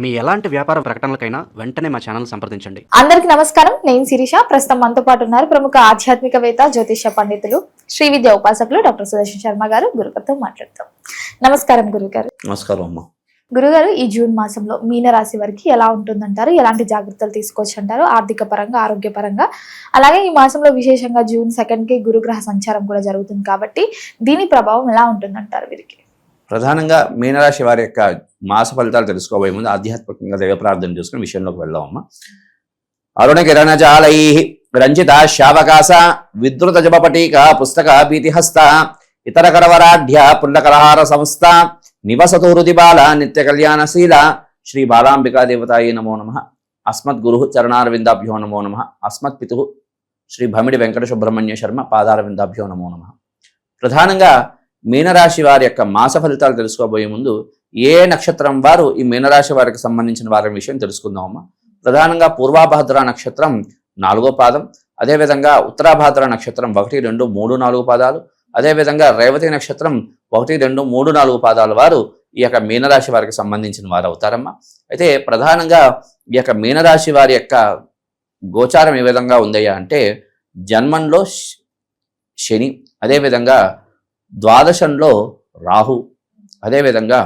మీ ఎలాంటి వ్యాపార ప్రకటనలకైనా వెంటనే మా ఛానల్ సంప్రదించండి. అందరికి నమస్కారం. నేను శిరీష. ప్రస్తుతం మనతో పాటు ఉన్నారు ప్రముఖ ఆధ్యాత్మికవేత్త, జ్యోతిష పండితులు, శ్రీ విద్య ఉపాసకులు డాక్టర్ సుదర్శన్ శర్మ గారు. గురుగారితో మాట్లాడతాం. నమస్కారం గురుగారు. నమస్కారం అమ్మ. గురుగారు, ఈ జూన్ మాసంలో మీనరాశి వారికి ఎలా ఉంటుందంటారు? ఎలాంటి జాగ్రత్తలు తీసుకోవచ్చు అంటారు? ఆర్థిక పరంగా, ఆరోగ్యపరంగా, అలాగే ఈ మాసంలో విశేషంగా జూన్ 2కి గురుగ్రహ సంచారం కూడా జరుగుతుంది కాబట్టి దీని ప్రభావం ఎలా ఉంటుందంటారు వీరికి? ప్రధానంగా మీనరాశి వారి యొక్క మాస ఫలితాలు తెలుసుకోబోయే ముందు ఆధ్యాత్మికంగా దైవ ప్రార్థన చేసుకుని విషయంలోకి వెళ్దామమ్మా. అరుణ కిరణజాలై రంజిత శావకాశ విద్రుత జపపటీక పుస్తక భీతిహస్త ఇతర కరవరాఢ్య పుల్లకరహార సంస్థ నివసతు హృది బాల నిత్య కళ్యాణశీల శ్రీ బాలాంబికా దేవతాయే నమో నమః. అస్మద్ గురు చరణారవిందాభ్యో నమో నమః. అస్మత్ పితు శ్రీ భమిడి వెంకట సుబ్రహ్మణ్య శర్మ పాదారవిందాభ్యో నమో నమః. ప్రధానంగా మీనరాశి వారి యొక్క మాస ఫలితాలు తెలుసుకోబోయే ముందు ఏ నక్షత్రం వారు ఈ మీనరాశి వారికి సంబంధించిన వారి విషయం తెలుసుకుందామమ్మా. ప్రధానంగా పూర్వాభాద్ర నక్షత్రం 4వ పాదం, అదేవిధంగా ఉత్తరాభాద్ర నక్షత్రం 1, 2, 3, 4 పాదాలు, అదేవిధంగా రేవతి నక్షత్రం 1, 2, 3, 4 పాదాల వారు ఈ యొక్క మీనరాశి వారికి సంబంధించిన వారు అవుతారమ్మా. అయితే ప్రధానంగా ఈ యొక్క మీనరాశి వారి యొక్క గోచారం ఏ విధంగా ఉందయ్యా అంటే, జన్మంలో శని, అదేవిధంగా ద్వాదశంలో రాహు, అదేవిధంగా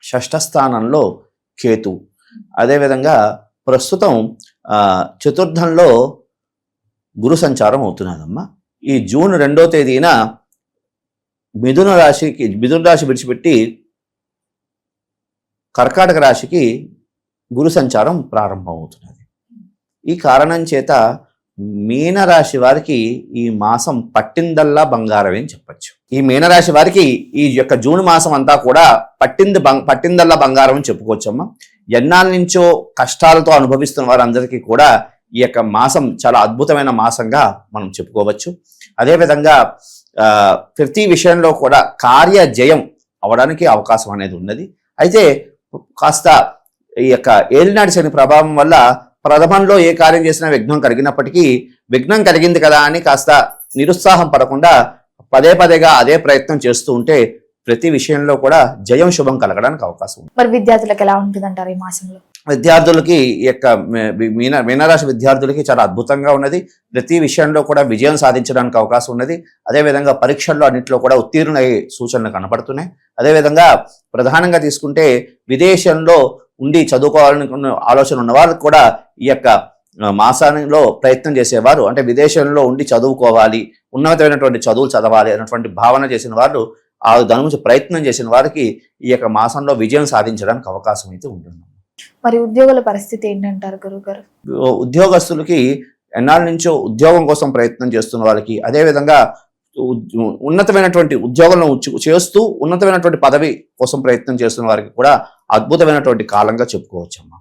షష్ఠస్థానంలో కేతు, అదేవిధంగా ప్రస్తుతం చతుర్థంలో గురు సంచారం అవుతున్నదమ్మా. ఈ జూన్ 2వ తేదీన మిథున రాశి విడిచిపెట్టి కర్కాటక రాశికి గురు సంచారం ప్రారంభమవుతున్నది. ఈ కారణం చేత మీనరాశి వారికి ఈ మాసం పట్టిందల్లా బంగారమే అని చెప్పచ్చు. ఈ మీనరాశి వారికి ఈ యొక్క జూన్ మాసం అంతా కూడా పట్టిందల్లా బంగారం అని చెప్పుకోవచ్చమ్మా. ఎన్నాళ్ళ నుంచో కష్టాలతో అనుభవిస్తున్న వారందరికీ కూడా ఈ యొక్క మాసం చాలా అద్భుతమైన మాసంగా మనం చెప్పుకోవచ్చు. అదేవిధంగా ప్రతి విషయంలో కూడా కార్య జయం అవడానికి అవకాశం అనేది ఉన్నది. అయితే కాస్త ఈ యొక్క ఏలినాటి శని ప్రభావం వల్ల ప్రథమంలో ఏ కార్యం చేసినా విఘ్నం కలిగినప్పటికీ, విఘ్నం కలిగింది కదా అని కాస్త నిరుత్సాహం పడకుండా పదే పదేగా అదే ప్రయత్నం చేస్తూ ఉంటే ప్రతి విషయంలో కూడా జయం శుభం కలగడానికి అవకాశం ఉంది. మరి విద్యార్థులకు ఎలా ఉంటుందంటారు ఈ మాసంలో? విద్యార్థులకి ఈ యొక్క మీనరాశి విద్యార్థులకి చాలా అద్భుతంగా ఉన్నది. ప్రతి విషయంలో కూడా విజయం సాధించడానికి అవకాశం ఉన్నది. అదేవిధంగా పరీక్షల్లో అన్నింటిలో కూడా ఉత్తీర్ణులయ్యే సూచనలు కనపడుతున్నాయి. అదేవిధంగా ప్రధానంగా తీసుకుంటే విదేశంలో ఉండి చదువుకోవాలనుకున్న ఆలోచన ఉన్న వాళ్ళకి కూడా ఈ యొక్క మాసాలలో ప్రయత్నం చేసేవారు, అంటే విదేశంలో ఉండి చదువుకోవాలి, ఉన్నతమైనటువంటి చదువులు చదవాలి అన్నటువంటి భావన చేసిన వారు, దాని గురించి ప్రయత్నం చేసిన వారికి ఈ యొక్క మాసంలో విజయం సాధించడానికి అవకాశం అయితే ఉంటుంది. మరి ఉద్యోగుల పరిస్థితి ఏంటంటారు గురుగారు? ఉద్యోగస్తులకి ఎన్నాళ్ళ నుంచో ఉద్యోగం కోసం ప్రయత్నం చేస్తున్న వాళ్ళకి, అదేవిధంగా ఉన్నతమైనటువంటి ఉద్యోగంలో చేస్తూ ఉన్నతమైనటువంటి పదవి కోసం ప్రయత్నం చేస్తున్న వారికి కూడా అద్భుతమైనటువంటి కాలంగా చెప్పుకోవచ్చమ్మా.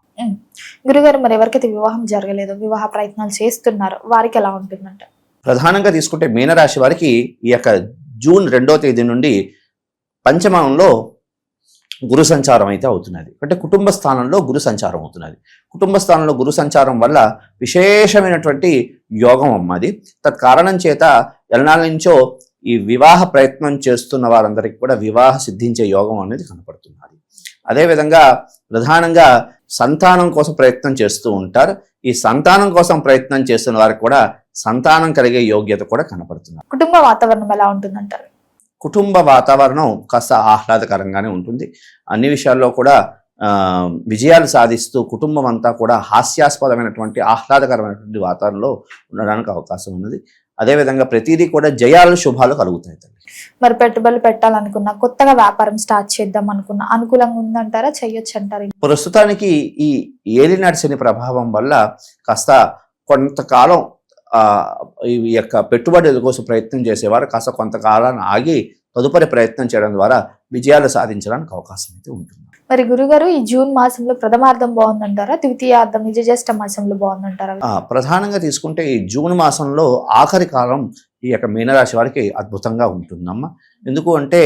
గురుగారు, మరి ఎవరికైతే వివాహం జరగలేదో, వివాహ ప్రయత్నాలు చేస్తున్నారు, వారికి ఎలా ఉంటుందంట? ప్రధానంగా తీసుకుంటే మీనరాశి వారికి ఈ యొక్క జూన్ 2వ తేదీ నుండి పంచమంలో గురు సంచారం అయితే అవుతున్నది. అంటే కుటుంబ స్థానంలో గురు సంచారం అవుతున్నది. కుటుంబ స్థానంలో గురు సంచారం వల్ల విశేషమైనటువంటి యోగం అమ్మది. తత్కారణం చేత ఎలనాల నుంచో ఈ వివాహ ప్రయత్నం చేస్తున్న వారందరికీ కూడా వివాహ సిద్ధించే యోగం అనేది కనపడుతున్నది. అదేవిధంగా ప్రధానంగా సంతానం కోసం ప్రయత్నం చేస్తూ ఉంటారు. ఈ సంతానం కోసం ప్రయత్నం చేస్తున్న వారికి కూడా సంతానం కలిగే యోగ్యత కూడా కనపడుతున్నారు. కుటుంబ వాతావరణం ఎలా ఉంటుందంటారు? కుటుంబ వాతావరణం కాస్త ఆహ్లాదకరంగానే ఉంటుంది. అన్ని విషయాల్లో కూడా విజయాలు సాధిస్తూ కుటుంబం అంతా కూడా హాస్యాస్పదమైనటువంటి ఆహ్లాదకరమైనటువంటి వాతావరణంలో ఉండడానికి అవకాశం ఉన్నది. అదేవిధంగా ప్రతిదీ కూడా జయాలు శుభాలు కలుగుతాయి. మరి పెట్టుబడులు పెట్టాలనుకున్నా, కొత్తగా వ్యాపారం స్టార్ట్ చేద్దాం అనుకున్నా అనుకూలంగా ఉందంటారా? చెయ్యొచ్చు అంటారు? ప్రస్తుతానికి ఈ ఏలినాటి శని ప్రభావం వల్ల కాస్త కొంతకాలం ఈ యొక్క పెట్టుబడుల కోసం ప్రయత్నం చేసేవారు కాస్త కొంతకాలాన్ని ఆగి తదుపరి ప్రయత్నం చేయడం ద్వారా విజయాలు సాధించడానికి అవకాశం అయితే ఉంటుంది. మరి గురుగారు, ఈ జూన్ మాసంలో ప్రథమార్థం బాగుందంటారా, ద్వితీయార్థం జ్యేష్ఠ మాసంలో బాగుందంటారా? ప్రధానంగా తీసుకుంటే ఈ జూన్ మాసంలో ఆఖరి కాలం ఈ యొక్క మీనరాశి వారికి అద్భుతంగా ఉంటుందమ్మా. ఎందుకు అంటే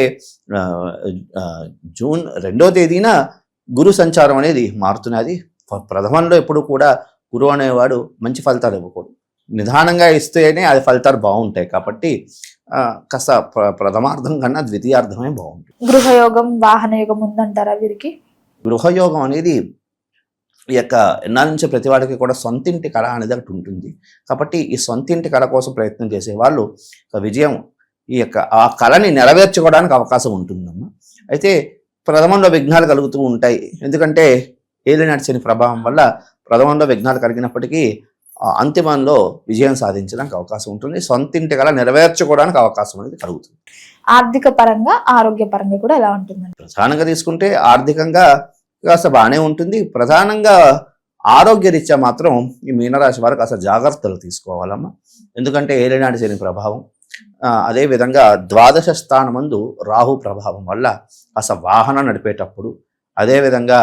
జూన్ 2వ తేదీన గురు సంచారం అనేది మారుతున్నది. ప్రథమంలో ఎప్పుడు కూడా గురువు అనేవాడు మంచి ఫలితాలు ఇవ్వకూడదు, నిదానంగా ఇస్తేనే అది ఫలితాలు బాగుంటాయి. కాబట్టి కాస్త ప్రథమార్థం కన్నా ద్వితీయార్థమే బాగుంటుంది. గృహయోగం, వాహన యోగం ఉందంటారా వీరికి? గృహయోగం అనేది ఈ యొక్క ఎన్నాళ్ళ నుంచి ప్రతి వాడికి కూడా సొంతింటి కళ అనేది ఒకటి ఉంటుంది. కాబట్టి ఈ సొంతింటి కళ కోసం ప్రయత్నం చేసే వాళ్ళు విజయం ఈ యొక్క ఆ కళని నెరవేర్చుకోవడానికి అవకాశం ఉంటుందమ్మా. అయితే ప్రథమంలో విఘ్నాలు కలుగుతూ ఉంటాయి. ఎందుకంటే ఏలినాటి శని ప్రభావం వల్ల ప్రథమంలో విఘ్నాలు కలిగినప్పటికీ అంతిమంలో విజయం సాధించడానికి అవకాశం ఉంటుంది. సొంతింటి కళ నెరవేర్చుకోవడానికి అవకాశం అనేది కలుగుతుంది. ఆర్థిక పరంగా ఆరోగ్య పరంగా కూడా ఎలా ఉంటుందండి? ప్రధానంగా తీసుకుంటే ఆర్థికంగా కాస్త బాగానే ఉంటుంది. ప్రధానంగా ఆరోగ్యరీత్యా మాత్రం ఈ మీనరాశి వారు కాస్త జాగ్రత్తలు తీసుకోవాలమ్మా. ఎందుకంటే ఏలినాటి శని ప్రభావం, అదేవిధంగా ద్వాదశ స్థానమందు రాహు ప్రభావం వల్ల కాస్త వాహనం నడిపేటప్పుడు, అదేవిధంగా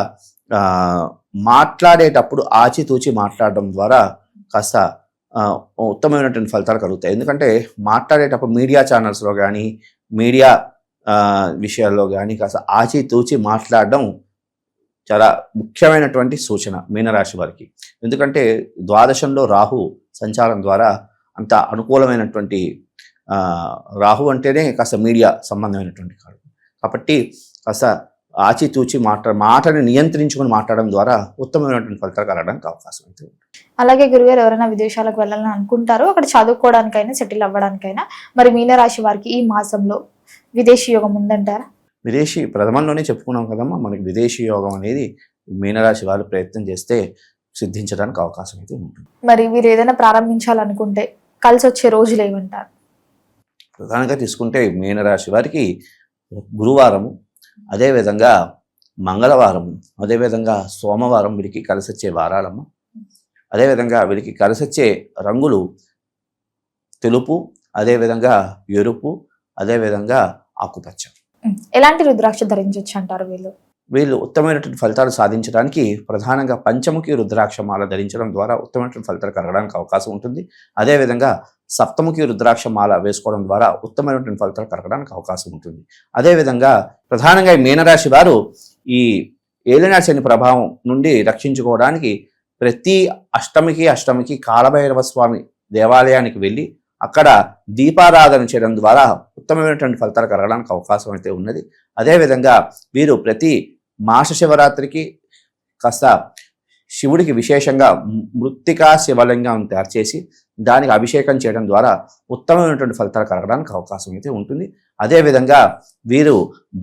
మాట్లాడేటప్పుడు ఆచితూచి మాట్లాడడం ద్వారా కాస్త ఉత్తమమైనటువంటి ఫలితాలు కలుగుతాయి. ఎందుకంటే మాట్లాడేటప్పుడు మీడియా ఛానల్స్లో కానీ మీడియా విషయాల్లో కానీ కాస్త ఆచితూచి మాట్లాడడం చాలా ముఖ్యమైనటువంటి సూచన మీనరాశి వారికి. ఎందుకంటే ద్వాదశంలో రాహు సంచారం ద్వారా అంత అనుకూలమైనటువంటి రాహు అంటేనే కాస్త మీడియా సంబంధమైనటువంటి కాదు. కాబట్టి కాస్త ఆచితూచి మాటని నియంత్రించుకొని మాట్లాడడం ద్వారా ఉత్తమమైనటువంటి ఫలితాలు కలగడానికి అవకాశం అయితే ఉంటుంది. అలాగే గురుగారు, ఎవరైనా విదేశాలకు వెళ్ళాలని అనుకుంటారో అక్కడ చదువుకోవడానికైనా సెటిల్ అవ్వడానికైనా మరి మీనరాశి వారికి ఈ మాసంలో విదేశీ యోగం ఉందంటారా? విదేశీ ప్రథమంలోనే చెప్పుకున్నాం కదమ్మా, మనకి విదేశీ యోగం అనేది మీనరాశి వాళ్ళు ప్రయత్నం చేస్తే సిద్ధించడానికి అవకాశం అయితే ఉంటుంది. మరి వీరు ఏదైనా ప్రారంభించాలనుకుంటే కలిసి వచ్చే రోజులు ఏమంటారు? ప్రధానంగా తీసుకుంటే మీనరాశి వారికి గురువారము, అదేవిధంగా మంగళవారం, అదేవిధంగా సోమవారం వీరికి కలిసి వచ్చే వారాలమ్మ. అదేవిధంగా వీరికి కలిసి వచ్చే రంగులు తెలుపు, అదేవిధంగా ఎరుపు, అదేవిధంగా ఆకుపచ్చ. ఎలాంటి రుద్రాక్ష ధరించవచ్చు అంటారు వీళ్ళు ఉత్తమమైనటువంటి ఫలితాలు సాధించడానికి ప్రధానంగా పంచముఖి రుద్రాక్ష మాల ధరించడం ద్వారా ఉత్తమమైనటువంటి ఫలితాలు కలగడానికి అవకాశం ఉంటుంది. అదేవిధంగా సప్తముఖి రుద్రాక్ష మాల వేసుకోవడం ద్వారా ఉత్తమమైనటువంటి ఫలితాలు కలగడానికి అవకాశం ఉంటుంది. అదేవిధంగా ప్రధానంగా ఈ మీనరాశి వారు ఈ ఏలినాటి శని ప్రభావం నుండి రక్షించుకోవడానికి ప్రతి అష్టమికి కాలభైరవ స్వామి దేవాలయానికి వెళ్ళి అక్కడ దీపారాధన చేయడం ద్వారా ఉత్తమమైనటువంటి ఫలితాలు కలగడానికి అవకాశం అయితే ఉన్నది. అదేవిధంగా వీరు ప్రతి మాస శివరాత్రికి కాస్త శివుడికి విశేషంగా మృత్తికా శివలింగం తయారు చేసి దానికి అభిషేకం చేయడం ద్వారా ఉత్తమమైనటువంటి ఫలితాలు కలగడానికి అవకాశం అయితే ఉంటుంది. అదేవిధంగా వీరు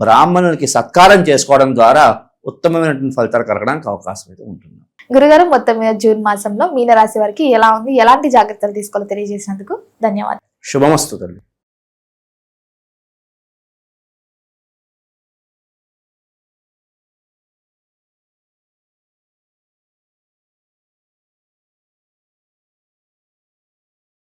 బ్రాహ్మణులకి సత్కారం చేసుకోవడం ద్వారా ఉత్తమమైనటువంటి ఫలితాలు కలగడానికి అవకాశం అయితే ఉంటుంది. గురుగారు, మొత్తం మీద జూన్ మాసంలో మీనరాశి వారికి ఎలా ఉంది, ఎలాంటి జాగ్రత్తలు తీసుకోవాలో తెలియజేసినందుకు ధన్యవాదాలు. శుభమస్తు తల్లి.